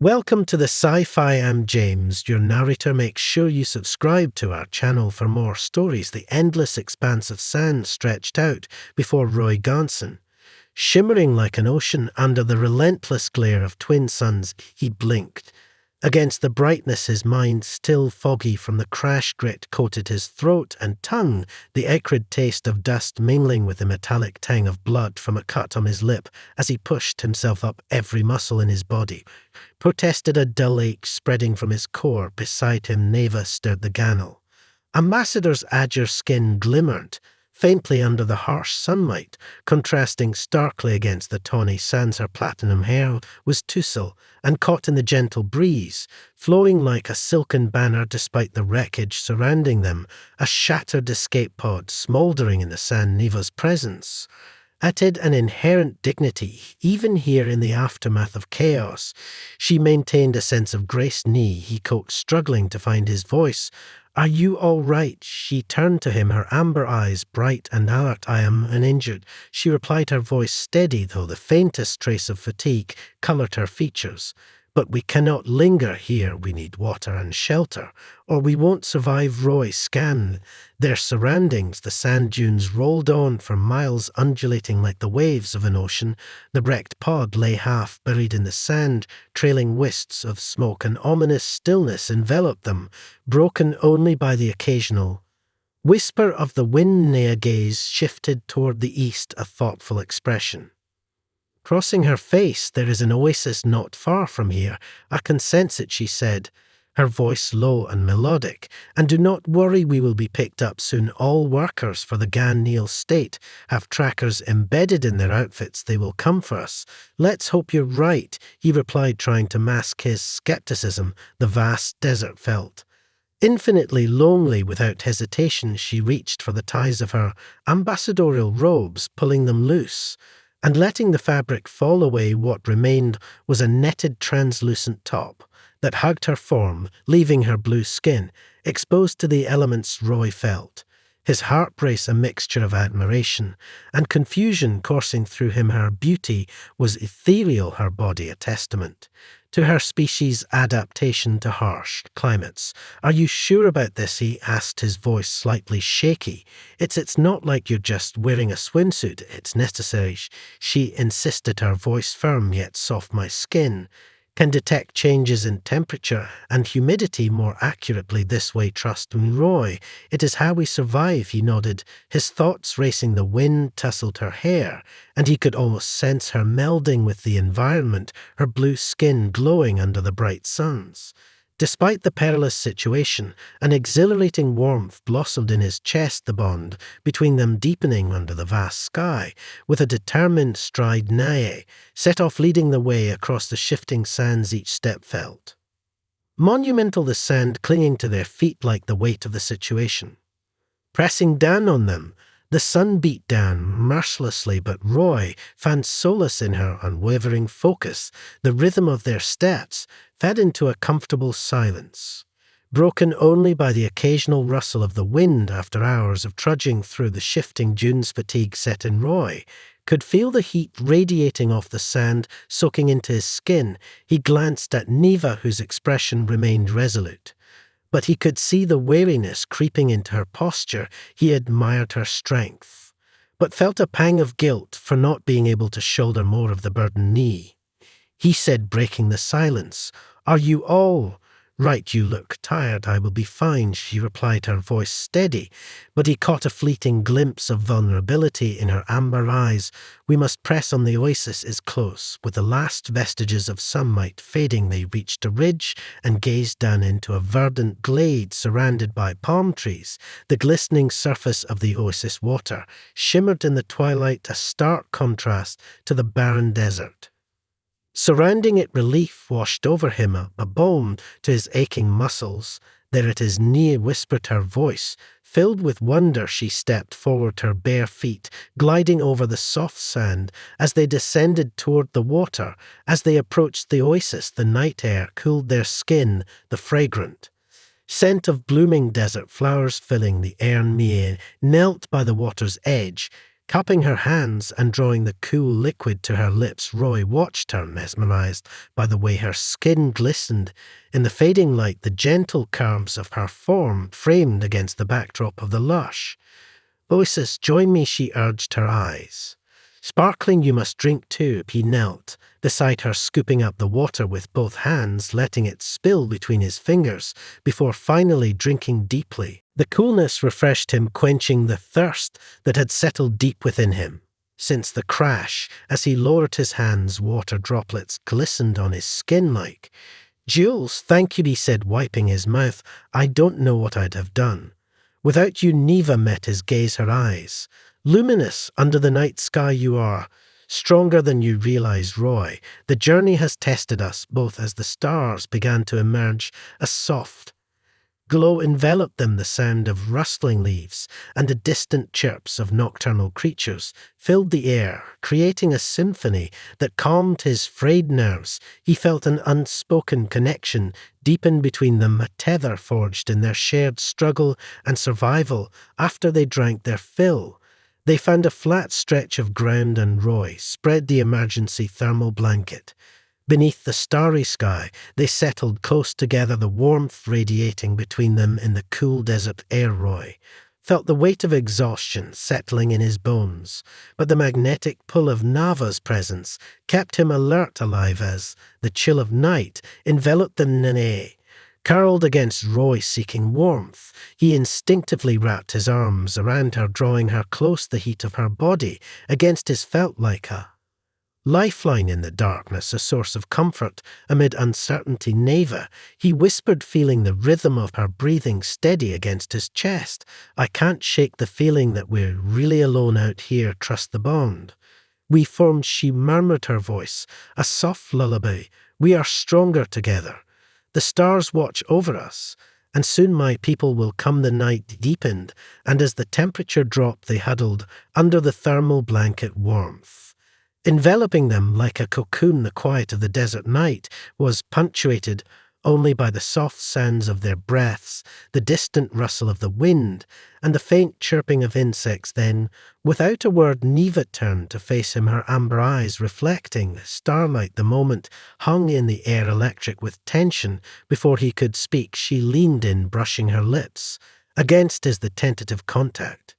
Welcome to the Sci-fi. I'm James, your narrator. Make sure you subscribe to our channel for more stories. The endless expanse of sand stretched out before Roy Gonson. Shimmering like an ocean under the relentless glare of twin suns, he blinked. Against the brightness, his mind still foggy from the crash grit coated his throat and tongue, the acrid taste of dust mingling with the metallic tang of blood from a cut on his lip as he pushed himself up. Every muscle in his body protested, a dull ache spreading from his core. Beside him, Neva stirred the gunwale. Ambassador's azure skin glimmered faintly under the harsh sunlight, contrasting starkly against the tawny sands. Her platinum hair was tousled and caught in the gentle breeze, flowing like a silken banner despite the wreckage surrounding them, a shattered escape pod smouldering in the sand. Neva's presence added an inherent dignity, even here in the aftermath of chaos. She maintained a sense of grace. He coaxed, struggling to find his voice. "Are you all right?" She turned to him, her amber eyes bright and alert. "I am uninjured," she replied, her voice steady, though the faintest trace of fatigue colored her features. "But we cannot linger here. We need water and shelter, or we won't survive." Roy scanned their surroundings. The sand dunes rolled on for miles, undulating like the waves of an ocean. The wrecked pod lay half buried in the sand, trailing wisps of smoke. An ominous stillness enveloped them, broken only by the occasional whisper of the wind. Nea's gaze shifted toward the east, a thoughtful expression crossing her face. "There is an oasis not far from here. I can sense it," she said, her voice low and melodic. "And do not worry, we will be picked up soon. All workers for the Neil state have trackers embedded in their outfits. They will come for us." "Let's hope you're right," he replied, trying to mask his skepticism. The vast desert felt infinitely lonely. Without hesitation, she reached for the ties of her ambassadorial robes, pulling them loose and letting the fabric fall away. What remained was a netted translucent top that hugged her form, leaving her blue skin exposed to the elements. Roy felt his heart race, a mixture of admiration and confusion coursing through him. Her beauty was ethereal, her body a testament to her species' adaptation to harsh climates. "Are you sure about this?" he asked, his voice slightly shaky. It's not like you're just wearing a swimsuit. It's necessary," she insisted, her voice firm yet soft. "My skin can detect changes in temperature and humidity more accurately this way. Trust me, Roy. It is how we survive." He nodded, his thoughts racing. The wind tousled her hair, and he could almost sense her melding with the environment, her blue skin glowing under the bright suns. Despite the perilous situation, an exhilarating warmth blossomed in his chest, the bond between them deepening under the vast sky. With a determined stride, Nae set off, leading the way across the shifting sands. Each step felt monumental, the sand clinging to their feet like the weight of the situation pressing down on them. The sun beat down mercilessly, but Roy found solace in her unwavering focus. The rhythm of their steps fed into a comfortable silence, broken only by the occasional rustle of the wind. After hours of trudging through the shifting dunes, fatigue set in. Roy could feel the heat radiating off the sand, soaking into his skin. He glanced at Neva, whose expression remained resolute, but he could see the weariness creeping into her posture. He admired her strength, but felt a pang of guilt for not being able to shoulder more of the burden. He said, breaking the silence, "Are you all right? You look tired." "I will be fine," she replied, her voice steady, but he caught a fleeting glimpse of vulnerability in her amber eyes. "We must press on. The oasis is close." With the last vestiges of sunlight fading, they reached a ridge and gazed down into a verdant glade surrounded by palm trees. The glistening surface of the oasis water shimmered in the twilight, a stark contrast to the barren desert surrounding it. Relief washed over him, a balm to his aching muscles. "There it is," Nia whispered, her voice filled with wonder. She stepped forward, her bare feet gliding over the soft sand as they descended toward the water. As they approached the oasis, the night air cooled their skin, the fragrant scent of blooming desert flowers filling the air. Nia knelt by the water's edge, Cupping her hands and drawing the cool liquid to her lips, Roy watched her, mesmerized by the way her skin glistened in the fading light, the gentle curves of her form framed against the backdrop of the lush. "Oasis, join me," she urged, her eyes sparkling. "You must drink too." He knelt beside her, scooping up the water with both hands, letting it spill between his fingers before finally drinking deeply. The coolness refreshed him, quenching the thirst that had settled deep within him since the crash. As he lowered his hands, water droplets glistened on his skin like jewels. "Thank you," he said, wiping his mouth. "I don't know what I'd have done without you." Neva met his gaze, her eyes luminous under the night sky. "You are stronger than you realize, Roy. The journey has tested us both." As the stars began to emerge, a soft glow enveloped them. The sound of rustling leaves and the distant chirps of nocturnal creatures filled the air, creating a symphony that calmed his frayed nerves. He felt an unspoken connection deepen between them, a tether forged in their shared struggle and survival. After they drank their fill, they found a flat stretch of ground, and Roy spread the emergency thermal blanket. Beneath the starry sky, they settled close together, the warmth radiating between them in the cool desert air. Roy felt the weight of exhaustion settling in his bones, but the magnetic pull of Nava's presence kept him alert, alive as the chill of night enveloped them. Nene curled against Roy, seeking warmth. He instinctively wrapped his arms around her, drawing her close, the heat of her body against his felt like a lifeline in the darkness, a source of comfort amid uncertainty. "Neva," he whispered, feeling the rhythm of her breathing steady against his chest. "I can't shake the feeling that we're really alone out here. Trust the bond we formed." She murmured, her voice a soft lullaby. "We are stronger together. The stars watch over us, and soon my people will come." The night deepened, and as the temperature dropped, they huddled under the thermal blanket, warmth enveloping them like a cocoon. The quiet of the desert night was punctuated only by the soft sounds of their breaths, the distant rustle of the wind, and the faint chirping of insects. Then, without a word, Neva turned to face him, her amber eyes reflecting the starlight. The moment hung in the air, electric with tension. Before he could speak, she leaned in, brushing her lips against his the tentative contact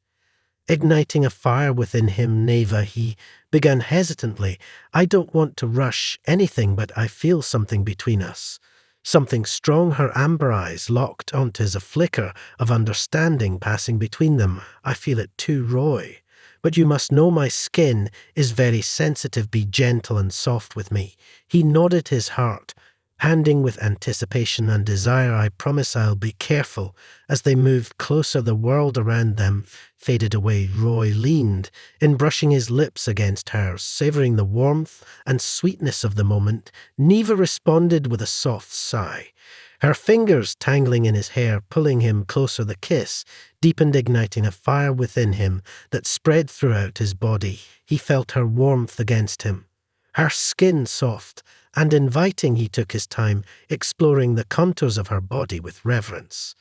igniting a fire within him. "Neva," he began hesitantly, "I don't want to rush anything, but I feel something between us. Something strong." Her amber eyes locked onto his, a flicker of understanding passing between them. "I feel it too, Roy. But you must know my skin is very sensitive. Be gentle and soft with me." He nodded, his heart pounding with anticipation and desire. "I promise I'll be careful." As they moved closer, the world around them faded away. Roy leaned in, brushing his lips against hers, savoring the warmth and sweetness of the moment. Neva responded with a soft sigh, her fingers tangling in his hair, pulling him closer. The kiss deepened, igniting a fire within him that spread throughout his body. He felt her warmth against him, her skin soft and inviting. He took his time, exploring the contours of her body with reverence,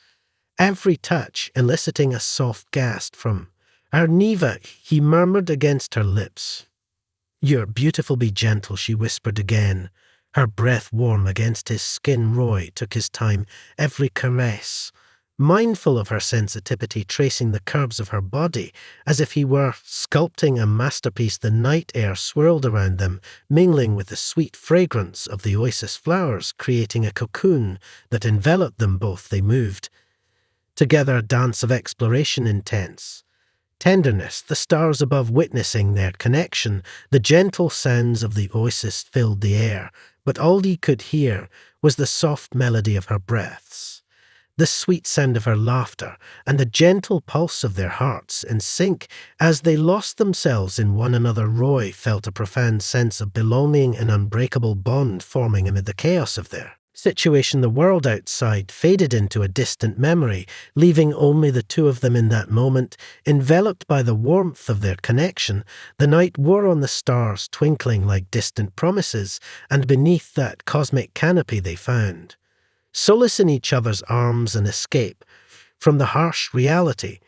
every touch eliciting a soft gasp from her. "Neva," he murmured against her lips. "You're beautiful. Be gentle," she whispered again, her breath warm against his skin. Roy took his time, every caress mindful of her sensitivity, tracing the curves of her body as if he were sculpting a masterpiece. The night air swirled around them, mingling with the sweet fragrance of the oasis flowers, creating a cocoon that enveloped them both. They moved together, a dance of exploration, intense tenderness, the stars above witnessing their connection. The gentle sounds of the oasis filled the air, but all he could hear was the soft melody of her breaths, the sweet sound of her laughter, and the gentle pulse of their hearts in sync. As they lost themselves in one another, Roy felt a profound sense of belonging, an unbreakable bond forming amid the chaos of their situation. The world outside faded into a distant memory, leaving only the two of them in that moment, enveloped by the warmth of their connection. The night wore on, the stars twinkling like distant promises, and beneath that cosmic canopy they found solace in each other's arms, and escape from the harsh reality.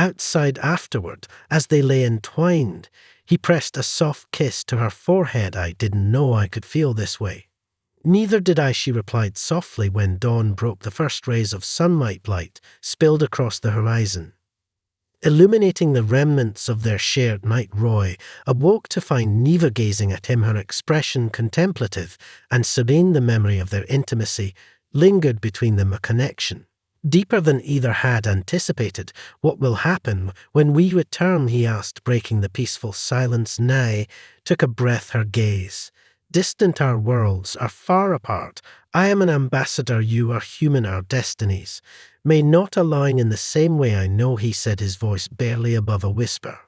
Outside afterward, as they lay entwined, he pressed a soft kiss to her forehead. "I didn't know I could feel this way." "Neither did I," she replied softly when dawn broke. The first rays of sunlight light spilled across the horizon, illuminating the remnants of their shared night. Roy awoke to find Neva gazing at him, her expression contemplative and serene. The memory of their intimacy lingered between them, a connection deeper than either had anticipated. "What will happen when we return?" he asked, breaking the peaceful silence. Nay took a breath, her gaze distant. "Our worlds are far apart. I am an ambassador, you are human. Our destinies may not align in the same way, I know," he said, his voice barely above a whisper.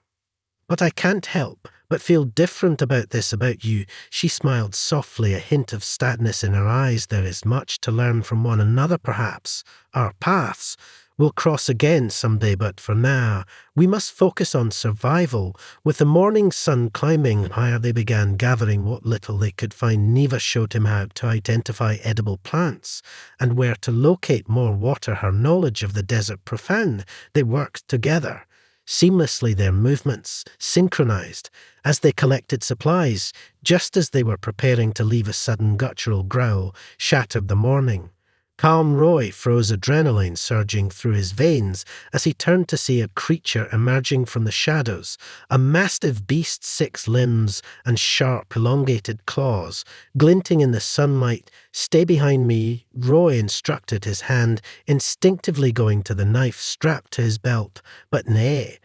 "But I can't help but feel different about this, about you." She smiled softly, a hint of sadness in her eyes. "There is much to learn from one another. Perhaps our paths will cross again someday, but for now, we must focus on survival." With the morning sun climbing higher, they began gathering what little they could find. Neva showed him how to identify edible plants and where to locate more water, her knowledge of the desert profound. They worked together seamlessly, their movements synchronized as they collected supplies. Just as they were preparing to leave, a sudden guttural growl shattered the morning. Calm Roy froze, adrenaline surging through his veins as he turned to see a creature emerging from the shadows, a massive beast, 6 limbs and sharp, elongated claws glinting in the sunlight. "Stay behind me," Roy instructed, his hand instinctively going to the knife strapped to his belt. But nay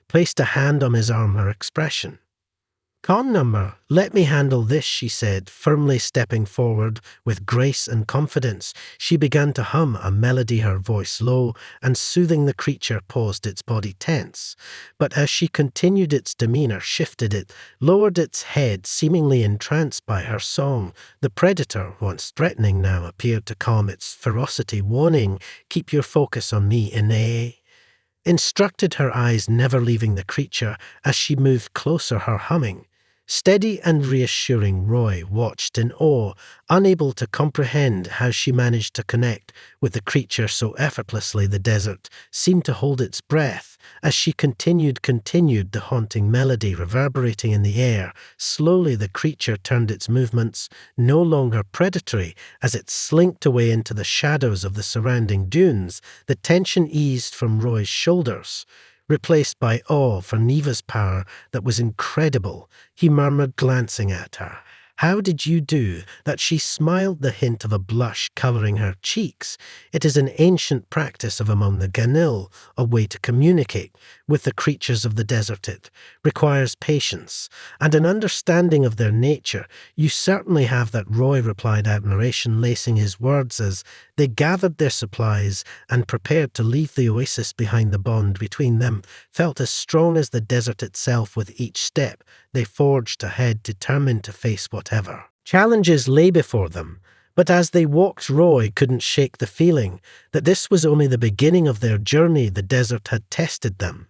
placed a hand on his arm, her expression calm. "Number, let me handle this," she said, firmly stepping forward with grace and confidence. She began to hum a melody, her voice low and soothing. The creature paused, its body tense, but as she continued, its demeanor shifted. It lowered its head, seemingly entranced by her song. The predator, once threatening, now appeared to calm its ferocity, warning, "Keep your focus on me," Ine instructed, her eyes never leaving the creature as she moved closer, her humming steady and reassuring. Roy watched in awe, unable to comprehend how she managed to connect with the creature so effortlessly. The desert seemed to hold its breath as she continued, the haunting melody reverberating in the air. Slowly the creature turned, its movements no longer predatory, as it slinked away into the shadows of the surrounding dunes. The tension eased from Roy's shoulders, replaced by awe for Neva's power that was incredible. He murmured, glancing at her, "How did you do that?" She smiled, the hint of a blush coloring her cheeks. "It is an ancient practice of among the Ganil, a way to communicate with the creatures of the desert. It requires patience and an understanding of their nature." "You certainly have that," Roy replied, admiration lacing his words as they gathered their supplies and prepared to leave the oasis behind. The bond between them felt as strong as the desert itself. With each step, they forged ahead, determined to face whatever challenges lay before them. But as they walked, Roy couldn't shake the feeling that this was only the beginning of their journey. The desert had tested them,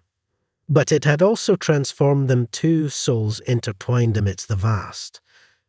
but it had also transformed them. Two souls intertwined amidst the vast,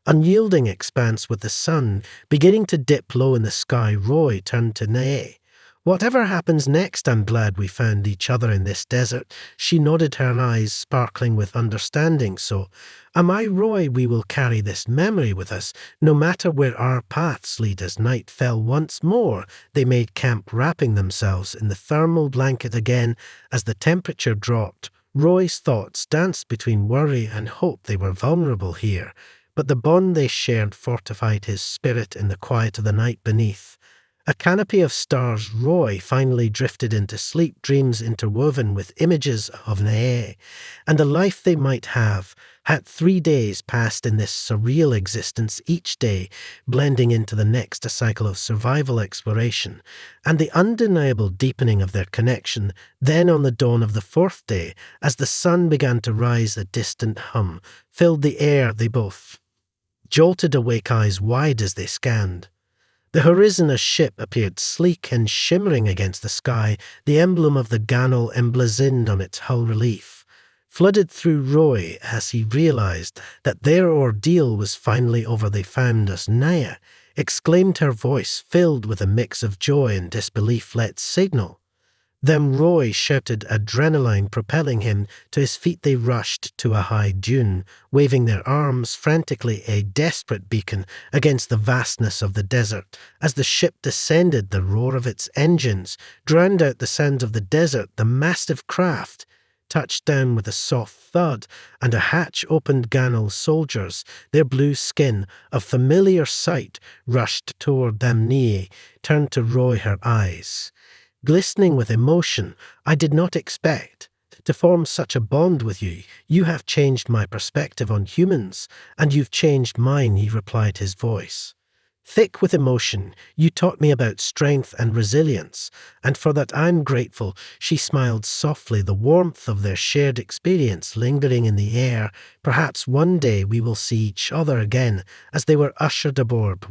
unyielding expanse. With the sun beginning to dip low in the sky, Roy turned to Nae. "Whatever happens next, I'm glad we found each other in this desert." She nodded, her eyes sparkling with understanding. "So am I, Roy. We will carry this memory with us, no matter where our paths lead." As night fell once more, they made camp, wrapping themselves in the thermal blanket again. As the temperature dropped, Roy's thoughts danced between worry and hope. They were vulnerable here, but the bond they shared fortified his spirit. In the quiet of the night, beneath a canopy of stars, Roy finally drifted into sleep, dreams interwoven with images of Nae and the life they might have had. 3 days passed in this surreal existence, each day blending into the next, a cycle of survival, exploration, and the undeniable deepening of their connection. Then on the dawn of the 4th day, as the sun began to rise, a distant hum filled the air. They both jolted awake, eyes wide as they scanned the horizon. A ship appeared, sleek and shimmering against the sky, the emblem of the Ganol emblazoned on its hull relief flooded through Roy as he realized that their ordeal was finally over. "They found us, Naya," exclaimed, her voice filled with a mix of joy and disbelief. "Let's signal." Then Roy shouted, adrenaline propelling him. To his feet they rushed to a high dune, waving their arms frantically, a desperate beacon against the vastness of the desert. As the ship descended, the roar of its engines drowned out the sounds of the desert. The massive craft touched down with a soft thud, and a hatch opened. Ganel's soldiers, their blue skin a familiar sight, rushed toward them. Nie turned to Roy, her eyes glistening with emotion. I did not expect to form such a bond with you. You have changed my perspective on humans, and you've changed mine, he replied, his voice thick with emotion. You taught me about strength and resilience, and for that I'm grateful. She smiled softly, the warmth of their shared experience lingering in the air. Perhaps one day we will see each other again. As they were ushered aboard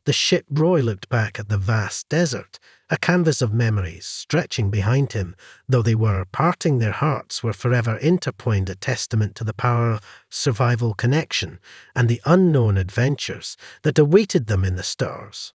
the ship, Roy looked back at the vast desert, a canvas of memories stretching behind him. Though they were parting, their hearts were forever intertwined, a testament to the power of survival, connection, and the unknown adventures that awaited them in the stars.